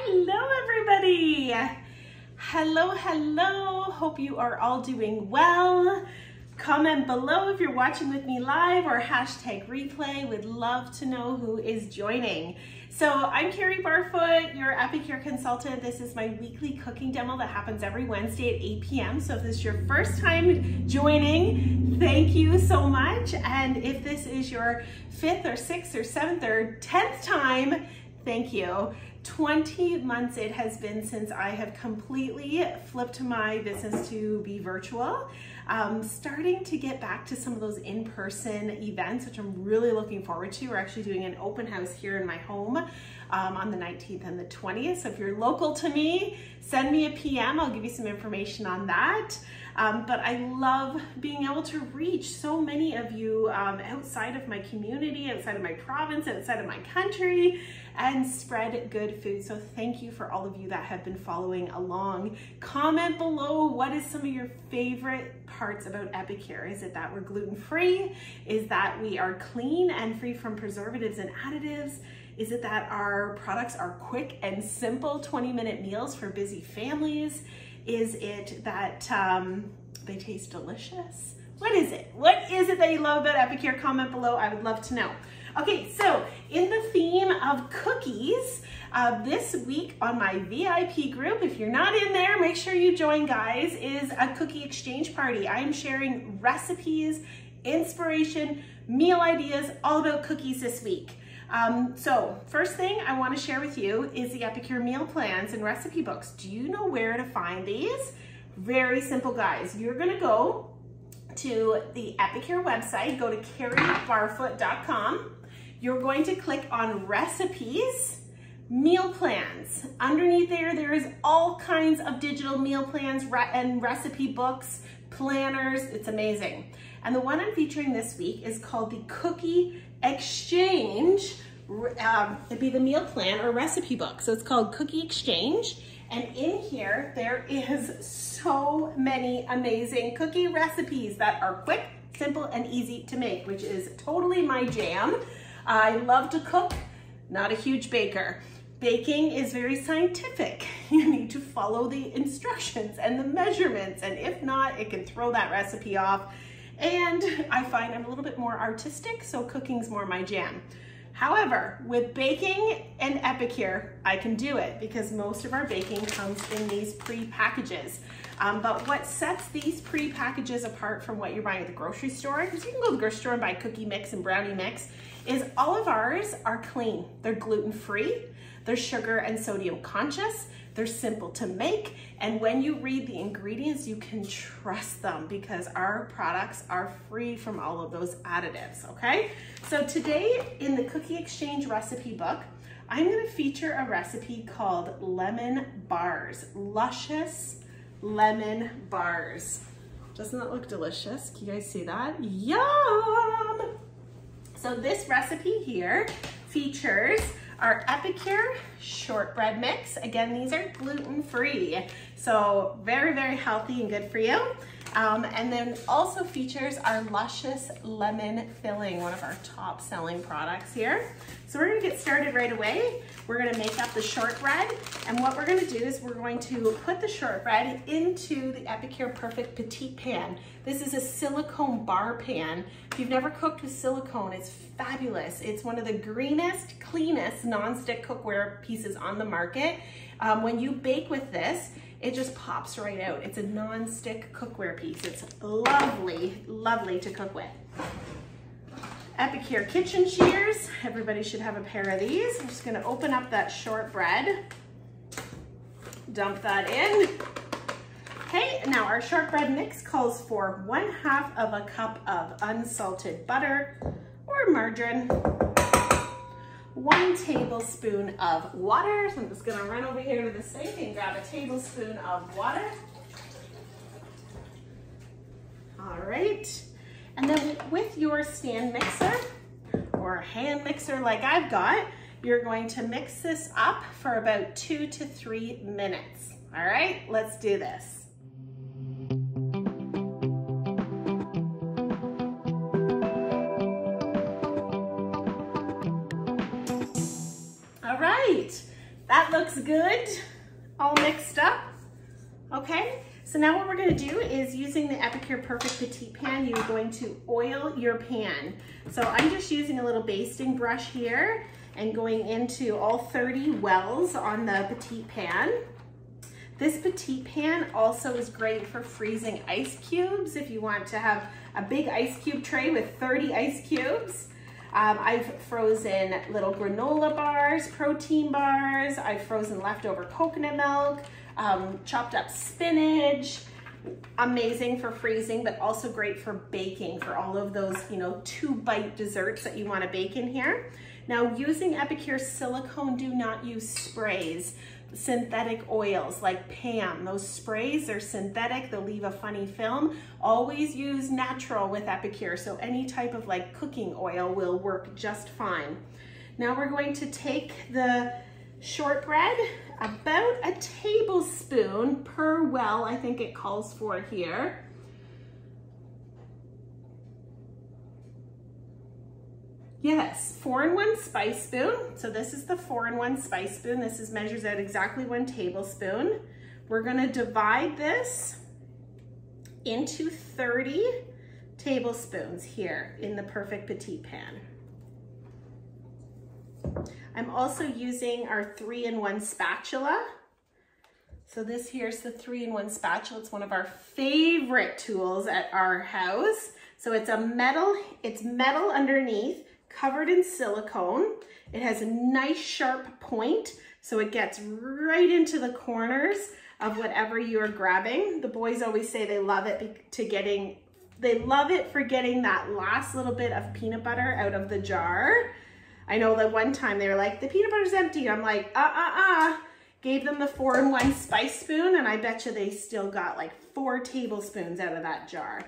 Hello everybody. Hello. Hope you are all doing well. Comment below if you're watching with me live or hashtag replay. Would love to know who is joining. So I'm Carrie Barfoot, your Epicure consultant. This is my weekly cooking demo that happens every Wednesday at 8 p.m. So if this is your first time joining, thank you so much. And if this is your 5th or 6th or 7th or 10th time, thank you. 20 months it has been since I have completely flipped my business to be virtual. Starting to get back to some of those in-person events, which I'm really looking forward to. We're actually doing an open house here in my home on the 19th and the 20th. So if you're local to me, send me a PM. I'll give you some information on that. But I love being able to reach so many of you outside of my community, outside of my province, outside of my country, and spread good food. So thank you for all of you that have been following along. Comment below, what is some of your favorite parts about Epicure? Is it that we're gluten-free? Is that we are clean and free from preservatives and additives? Is it that our products are quick and simple 20-minute meals for busy families? Is it that they taste delicious? What is it? What is it that you love about Epicure? Comment below, I would love to know. Okay, so in the theme of cookies, this week on my VIP group, if you're not in there, make sure you join, guys, is a cookie exchange party. I am sharing recipes, inspiration, meal ideas, all about cookies this week. So first thing I want to share with you is the Epicure meal plans and recipe books. Do you know where to find these? Very simple, guys. You're going to go to the Epicure website, go to carriebarfoot.com. You're going to click on recipes, meal plans. Underneath there is all kinds of digital meal plans and recipe books, planners. It's amazing. And the one I'm featuring this week is called the Cookie Exchange. It'd be the meal plan or recipe book. So it's called Cookie Exchange. And in here, there is so many amazing cookie recipes that are quick, simple, and easy to make, which is totally my jam. I love to cook, not a huge baker. Baking is very scientific. You need to follow the instructions and the measurements, and if not, it can throw that recipe off. And I find I'm a little bit more artistic, so cooking's more my jam. However, with baking and Epicure, I can do it because most of our baking comes in these pre-packages. But what sets these pre-packages apart from what you're buying at the grocery store, because you can go to the grocery store and buy cookie mix and brownie mix, is all of ours are clean. They're gluten-free, they're sugar and sodium conscious, they're simple to make, and when you read the ingredients, you can trust them because our products are free from all of those additives, okay? So today in the Cookie Exchange recipe book, I'm gonna feature a recipe called lemon bars, luscious lemon bars. Doesn't that look delicious? Can you guys see that? Yum! So this recipe here features our Epicure shortbread mix. Again, these are gluten-free, so very, very healthy and good for you. And then also features our Luscious Lemon Filling, one of our top selling products here. So we're gonna get started right away. We're gonna make up the shortbread, and what we're gonna do is we're going to put the shortbread into the Epicure Perfect Petite pan. This is a silicone bar pan. If you've never cooked with silicone, it's fabulous. It's one of the greenest, cleanest non-stick cookware pieces on the market. When you bake with this, it just pops right out. It's a non-stick cookware piece. It's lovely, lovely to cook with. Epicure kitchen shears. Everybody should have a pair of these. I'm just gonna open up that shortbread, dump that in. Okay, now our shortbread mix calls for 1/2 of a cup of unsalted butter or margarine, 1 tablespoon of water. So I'm just gonna run over here to the sink and grab a tablespoon of water. All right. And then with your stand mixer or hand mixer like I've got, you're going to mix this up for about 2 to 3 minutes. All right, let's do this. All right, That looks good, all mixed up. Okay, so now what we're gonna do is using the Epicure Perfect Petite pan, you're going to oil your pan. So I'm just using a little basting brush here and going into all 30 wells on the Petite pan. This Petite pan also is great for freezing ice cubes if you want to have a big ice cube tray with 30 ice cubes. I've frozen little granola bars, protein bars. I've frozen leftover coconut milk, chopped up spinach. Amazing for freezing, but also great for baking for all of those, 2-bite desserts that you want to bake in here. Now, using Epicure silicone, do not use sprays. Synthetic oils like Pam, those sprays are synthetic, they'll leave a funny film. Always use natural with Epicure, so any type of like cooking oil will work just fine. Now we're going to take the shortbread, about a tablespoon per well, I think it calls for here. Yes, 4-in-1 spice spoon. So this is the 4-in-1 spice spoon. This measures out exactly 1 tablespoon. We're gonna divide this into 30 tablespoons here in the Perfect Petite pan. I'm also using our 3-in-1 spatula. So this here's the 3-in-1 spatula. It's one of our favorite tools at our house. So it's metal underneath, covered in silicone. It has a nice sharp point, so it gets right into the corners of whatever you're grabbing. The boys always say they love it for getting that last little bit of peanut butter out of the jar. I know that one time they were like, the peanut butter's empty. I'm like, Gave them the 4-in-1 spice spoon, and I bet you they still got like 4 tablespoons out of that jar.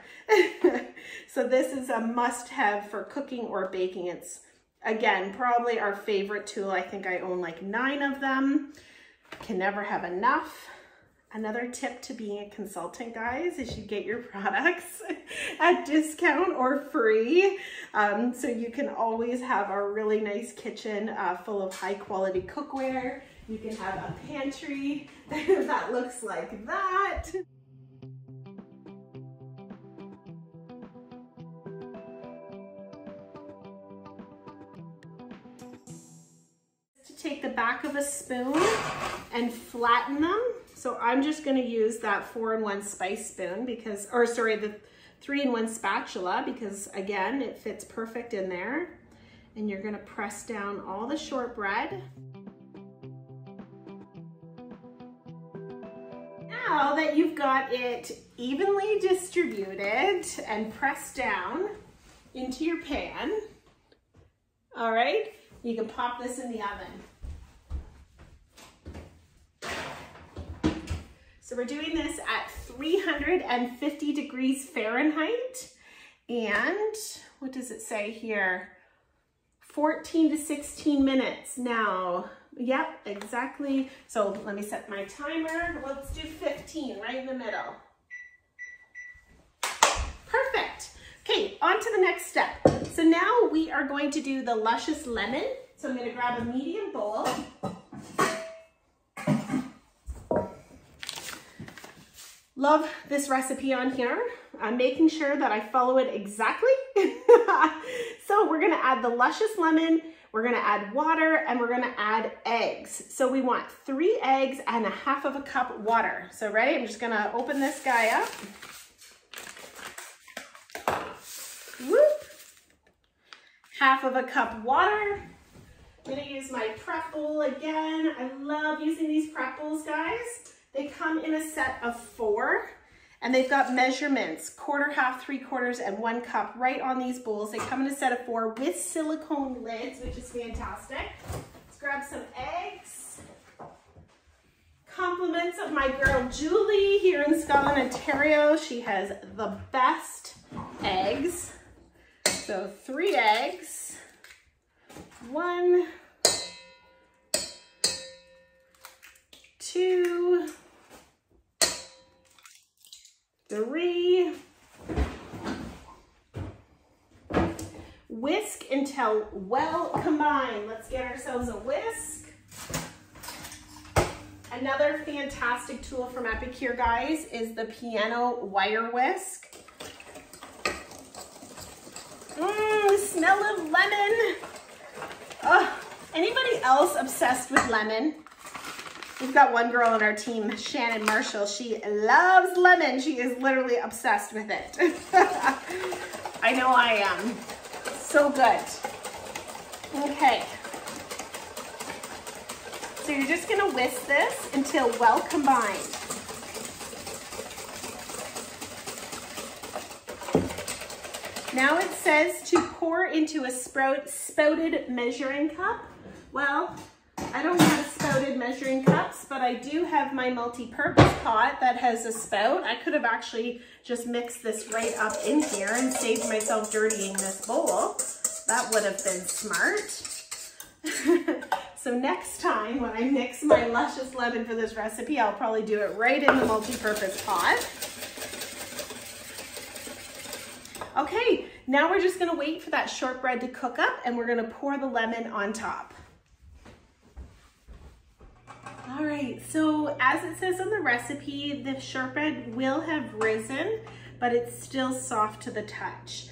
So this is a must-have for cooking or baking. It's, again, probably our favorite tool. I think I own like 9 of them. Can never have enough. Another tip to being a consultant, guys, is you get your products at discount or free. So you can always have a really nice kitchen full of high-quality cookware. You can have a pantry that looks like that. To take the back of a spoon and flatten them. So I'm just gonna use that 4-in-1 spice spoon because, or sorry, the 3-in-1 spatula, because again, it fits perfect in there. And you're gonna press down all the shortbread. Now that you've got it evenly distributed and pressed down into your pan, all right, you can pop this in the oven. So we're doing this at 350 degrees Fahrenheit, and what does it say here? 14 to 16 minutes. Now, yep, exactly. So let me set my timer. Let's do 15, right in the middle. Perfect. Okay, on to the next step. So now we are going to do the luscious lemon. So I'm going to grab a medium bowl. Love this recipe on here. I'm making sure that I follow it exactly. So we're gonna add the luscious lemon, we're gonna add water, and we're gonna add eggs. So we want 3 eggs and 1/2 cup water. So ready? I'm just gonna open this guy up. Whoop. 1/2 cup water. I'm gonna use my prep bowl again. I love using these prep bowls, guys. They come in a set of 4, and they've got measurements, 1/4, 1/2, 3/4, and 1 cup right on these bowls. They come in a set of 4 with silicone lids, which is fantastic. Let's grab some eggs. Compliments of my girl Julie here in Scotland, Ontario. She has the best eggs. So 3 eggs. 1, 2, 3. Whisk until well combined. Let's get ourselves a whisk. Another fantastic tool from Epicure, guys, is the piano wire whisk. The smell of lemon. Oh, anybody else obsessed with lemon? We've got one girl on our team, Shannon Marshall. She loves lemon. She is literally obsessed with it. I know I am. So good. Okay. So you're just gonna whisk this until well combined. Now it says to pour into a spouted measuring cup. Well, I don't have spouted measuring cups, but I do have my multi-purpose pot that has a spout. I could have actually just mixed this right up in here and saved myself dirtying this bowl. That would have been smart. So next time when I mix my luscious lemon for this recipe, I'll probably do it right in the multi-purpose pot. Okay, now we're just gonna wait for that shortbread to cook up and we're gonna pour the lemon on top. All right, so as it says on the recipe, the shortbread will have risen, but it's still soft to the touch.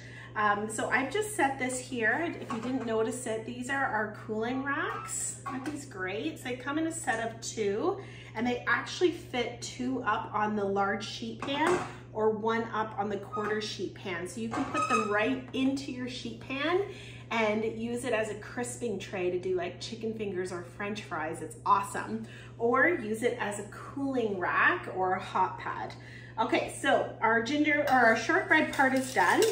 So I've just set this here. If you didn't notice it, these are our cooling racks. Aren't these great? So they come in a set of 2, and they actually fit 2 up on the large sheet pan or 1 up on the quarter sheet pan. So you can put them right into your sheet pan and use it as a crisping tray to do like chicken fingers or French fries. It's awesome. Or use it as a cooling rack or a hot pad. Okay, so our shortbread part is done.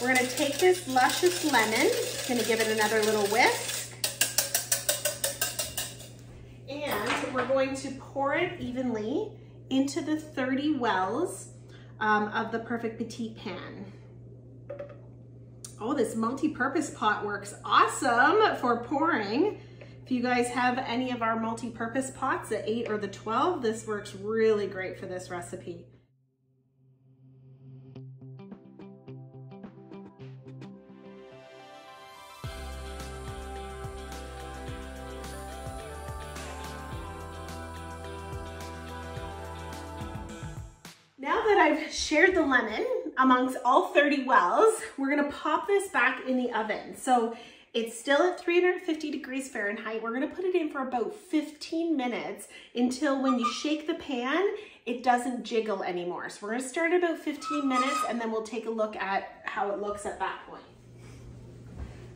We're gonna take this luscious lemon, gonna give it another little whisk. And we're going to pour it evenly into the 30 wells of the Perfect Petite pan. Oh, this multi-purpose pot works awesome for pouring. If you guys have any of our multi-purpose pots, the 8 or the 12, this works really great for this recipe. Now that I've shared the lemon amongst all 30 wells, we're gonna pop this back in the oven. So it's still at 350 degrees Fahrenheit. We're gonna put it in for about 15 minutes until when you shake the pan, it doesn't jiggle anymore. So we're gonna start at about 15 minutes and then we'll take a look at how it looks at that point.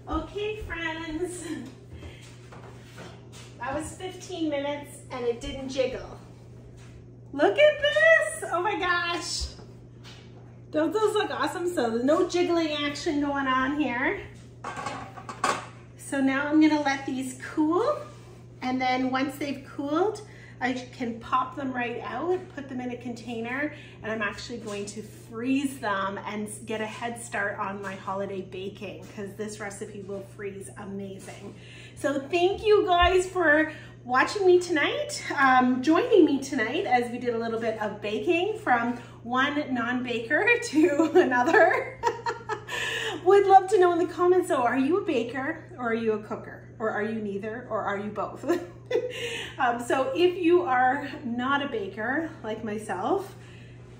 Okay, friends. That was 15 minutes and it didn't jiggle. Look at this, oh my gosh. Don't those look awesome? So there's no jiggling action going on here. So now I'm gonna let these cool, and then once they've cooled, I can pop them right out, put them in a container, and I'm actually going to freeze them and get a head start on my holiday baking because this recipe will freeze amazing. So thank you guys for watching me tonight, joining me tonight as we did a little bit of baking from one non-baker to another. Would love to know in the comments though, are you a baker or are you a cooker? Or are you neither? Or are you both? So if you are not a baker like myself,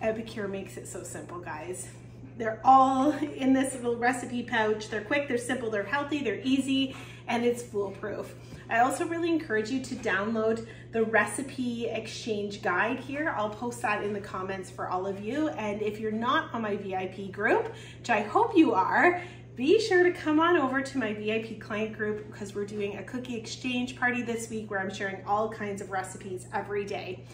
Epicure makes it so simple, guys. They're all in this little recipe pouch. They're quick, they're simple, they're healthy, they're easy, and it's foolproof. I also really encourage you to download the recipe exchange guide here. I'll post that in the comments for all of you. And if you're not on my VIP group, which I hope you are, be sure to come on over to my VIP client group because we're doing a cookie exchange party this week where I'm sharing all kinds of recipes every day.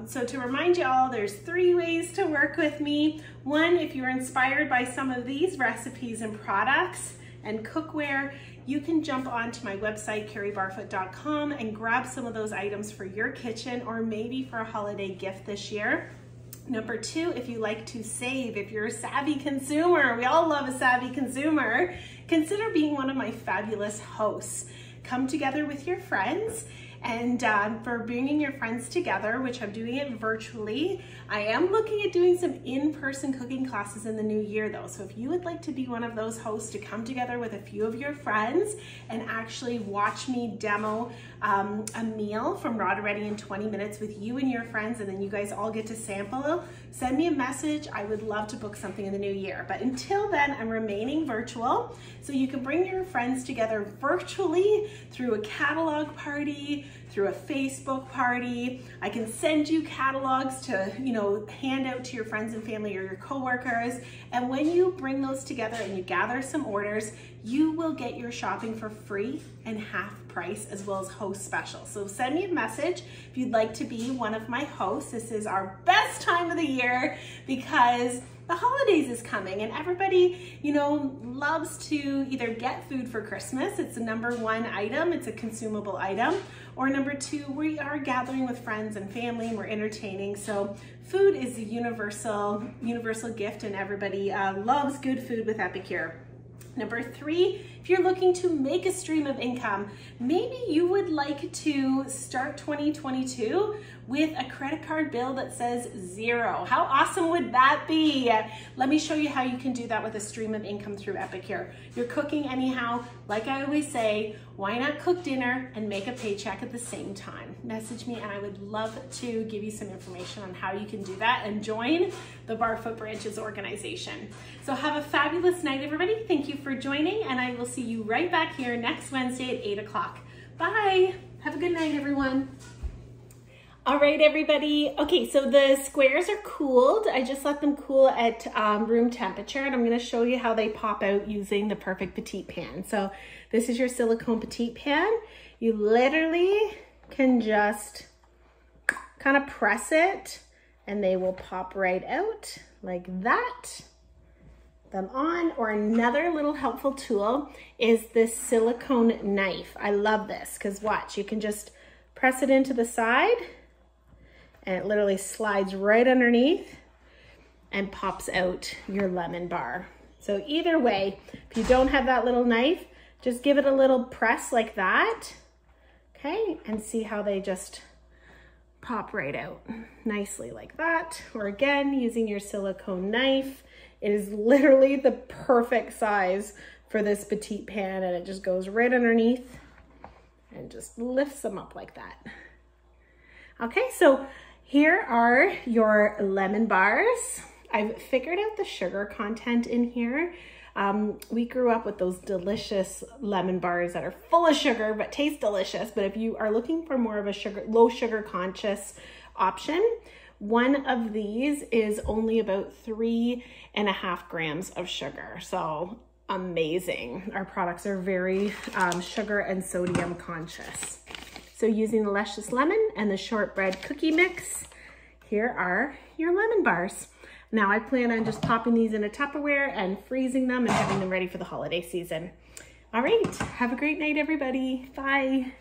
So to remind you all, there's 3 ways to work with me. 1, if you're inspired by some of these recipes and products and cookware, you can jump onto my website, carriebarfoot.com, and grab some of those items for your kitchen or maybe for a holiday gift this year. Number 2, if you like to save, if you're a savvy consumer, we all love a savvy consumer, consider being one of my fabulous hosts. Come together with your friends and for bringing your friends together, which I'm doing it virtually. I am looking at doing some in-person cooking classes in the new year though. So if you would like to be one of those hosts to come together with a few of your friends and actually watch me demo a meal from raw to ready in 20 minutes with you and your friends, and then you guys all get to sample, send me a message. I would love to book something in the new year. But until then, I'm remaining virtual. So you can bring your friends together virtually through a catalog party, through a Facebook party. I can send you catalogs to, hand out to your friends and family or your coworkers. And when you bring those together and you gather some orders, you will get your shopping for free and half price, as well as host special. So send me a message if you'd like to be one of my hosts. This is our best time of the year because the holidays is coming and everybody, loves to either get food for Christmas. It's the #1 item. It's a consumable item. Or #2, we are gathering with friends and family and we're entertaining. So food is a universal gift, and everybody loves good food with Epicure. #3, if you're looking to make a stream of income, maybe you would like to start 2022 with a credit card bill that says 0. How awesome would that be? Let me show you how you can do that with a stream of income through Epicure. You're cooking anyhow. Like I always say, why not cook dinner and make a paycheck at the same time? Message me and I would love to give you some information on how you can do that and join the Barfoot Branches organization. So have a fabulous night, everybody. Thank you for joining, and I will see you right back here next Wednesday at 8 o'clock. Bye. Have a good night, everyone. All right, everybody. Okay, so the squares are cooled. I just let them cool at room temperature, and I'm gonna show you how they pop out using the Perfect Petite pan. So this is your silicone petite pan. You literally can just kind of press it and they will pop right out like that. Them on. Or another little helpful tool is this silicone knife. I love this because watch, you can just press it into the side and it literally slides right underneath and pops out your lemon bar. So either way, if you don't have that little knife, just give it a little press like that, okay? And see how they just pop right out nicely like that. Or again, using your silicone knife. It is literally the perfect size for this petite pan, and it just goes right underneath and just lifts them up like that. Okay, so here are your lemon bars. I've figured out the sugar content in here. We grew up with those delicious lemon bars that are full of sugar but taste delicious. But if you are looking for more of a low sugar conscious option, one of these is only about 3.5 grams of sugar. So amazing. Our products are very sugar and sodium conscious. So using the Luscious Lemon and the Shortbread Cookie mix, here are your lemon bars. Now I plan on just popping these in a Tupperware and freezing them and having them ready for the holiday season. All right, have a great night, everybody. Bye.